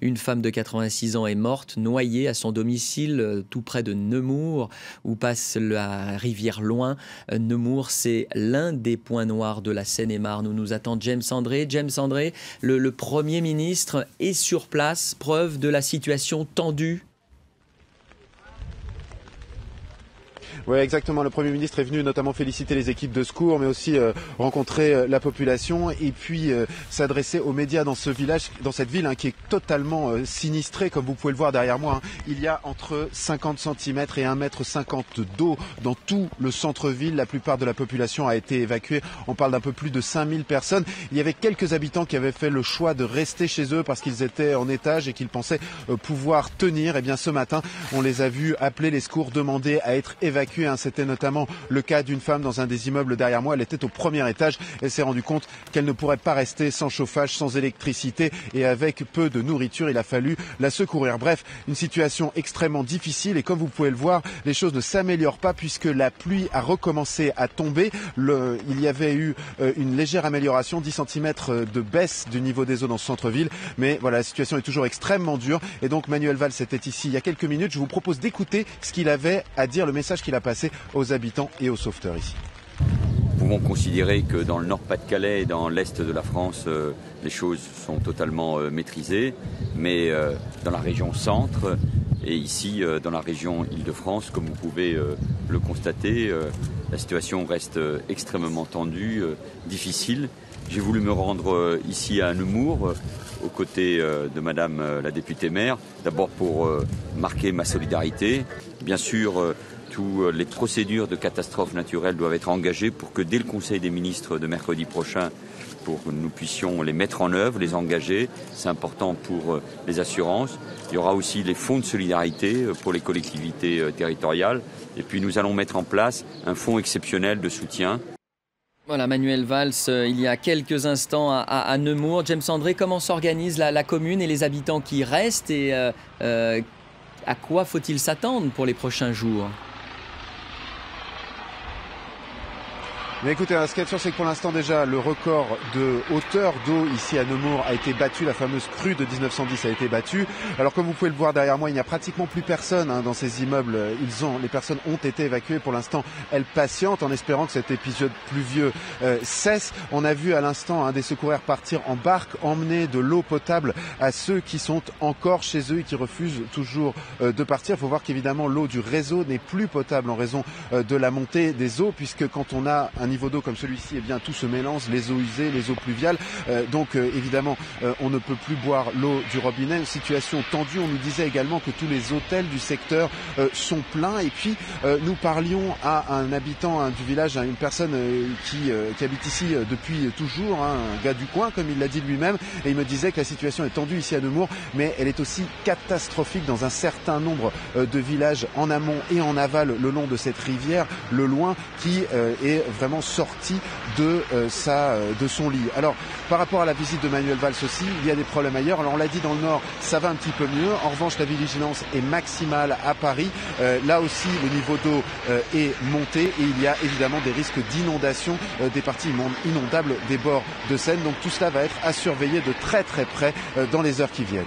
Une femme de 86 ans est morte, noyée à son domicile, tout près de Nemours, où passe la rivière Loing. Nemours, c'est l'un des points noirs de la Seine-et-Marne, où nous attend James André. James André, le Premier ministre est sur place, preuve de la situation tendue. Oui, exactement. Le Premier ministre est venu notamment féliciter les équipes de secours, mais aussi rencontrer la population et puis s'adresser aux médias dans ce village, dans cette ville qui est totalement sinistrée, comme vous pouvez le voir derrière moi. Il y a entre 50 cm et 1,50 m d'eau dans tout le centre-ville. La plupart de la population a été évacuée. On parle d'un peu plus de 5000 personnes. Il y avait quelques habitants qui avaient fait le choix de rester chez eux parce qu'ils étaient en étage et qu'ils pensaient pouvoir tenir. Et bien ce matin, on les a vus appeler les secours, demander à être évacués. C'était notamment le cas d'une femme dans un des immeubles derrière moi. Elle était au premier étage. Elle s'est rendue compte qu'elle ne pourrait pas rester sans chauffage, sans électricité et avec peu de nourriture. Il a fallu la secourir. Bref, une situation extrêmement difficile et comme vous pouvez le voir, les choses ne s'améliorent pas puisque la pluie a recommencé à tomber. Il y avait eu une légère amélioration, 10 cm de baisse du niveau des eaux dans ce centre-ville. Mais voilà, la situation est toujours extrêmement dure. Et donc Manuel Valls était ici il y a quelques minutes. Je vous propose d'écouter ce qu'il avait à dire, le message qu'il a passé aux habitants et aux sauveteurs ici. Nous pouvons considérer que dans le Nord-Pas-de-Calais et dans l'Est de la France, les choses sont totalement maîtrisées, mais dans la région centre et ici dans la région Île-de-France, comme vous pouvez le constater, la situation reste extrêmement tendue, difficile. J'ai voulu me rendre ici à Nemours, aux côtés de Madame la députée maire, d'abord pour marquer ma solidarité. Bien sûr, toutes les procédures de catastrophes naturelles doivent être engagées pour que dès le Conseil des ministres de mercredi prochain, pour que nous puissions les mettre en œuvre, les engager. C'est important pour les assurances. Il y aura aussi les fonds de solidarité pour les collectivités territoriales. Et puis nous allons mettre en place un fonds exceptionnel de soutien. Voilà, Manuel Valls, il y a quelques instants à Nemours. James André, comment s'organise la commune et les habitants qui restent et à quoi faut-il s'attendre pour les prochains jours ? Mais écoutez, ce qu'il y a de sûr, c'est que pour l'instant déjà, le record de hauteur d'eau ici à Nemours a été battu. La fameuse crue de 1910 a été battue. Alors comme vous pouvez le voir derrière moi, il n'y a pratiquement plus personne dans ces immeubles. Les personnes ont été évacuées. Pour l'instant, elles patientent en espérant que cet épisode pluvieux cesse. On a vu à l'instant des secoureurs partir en barque, emmener de l'eau potable à ceux qui sont encore chez eux et qui refusent toujours de partir. Il faut voir qu'évidemment, l'eau du réseau n'est plus potable en raison de la montée des eaux, puisque quand on a un niveau d'eau comme celui-ci, eh bien tout se mélange, les eaux usées, les eaux pluviales. Donc évidemment, on ne peut plus boire l'eau du robinet. Une situation tendue. On nous disait également que tous les hôtels du secteur sont pleins. Et puis nous parlions à un habitant du village, à une personne qui habite ici depuis toujours, un gars du coin, comme il l'a dit lui-même. Et il me disait que la situation est tendue ici à Nemours, mais elle est aussi catastrophique dans un certain nombre de villages en amont et en aval le long de cette rivière, le Loing, qui est vraiment sorti de son lit. Alors, par rapport à la visite de Manuel Valls aussi, il y a des problèmes ailleurs. Alors, on l'a dit, dans le Nord, ça va un petit peu mieux. En revanche, la vigilance est maximale à Paris. Là aussi, le niveau d'eau est monté et il y a évidemment des risques d'inondation des parties inondables des bords de Seine. Donc, tout cela va être à surveiller de très très près dans les heures qui viennent.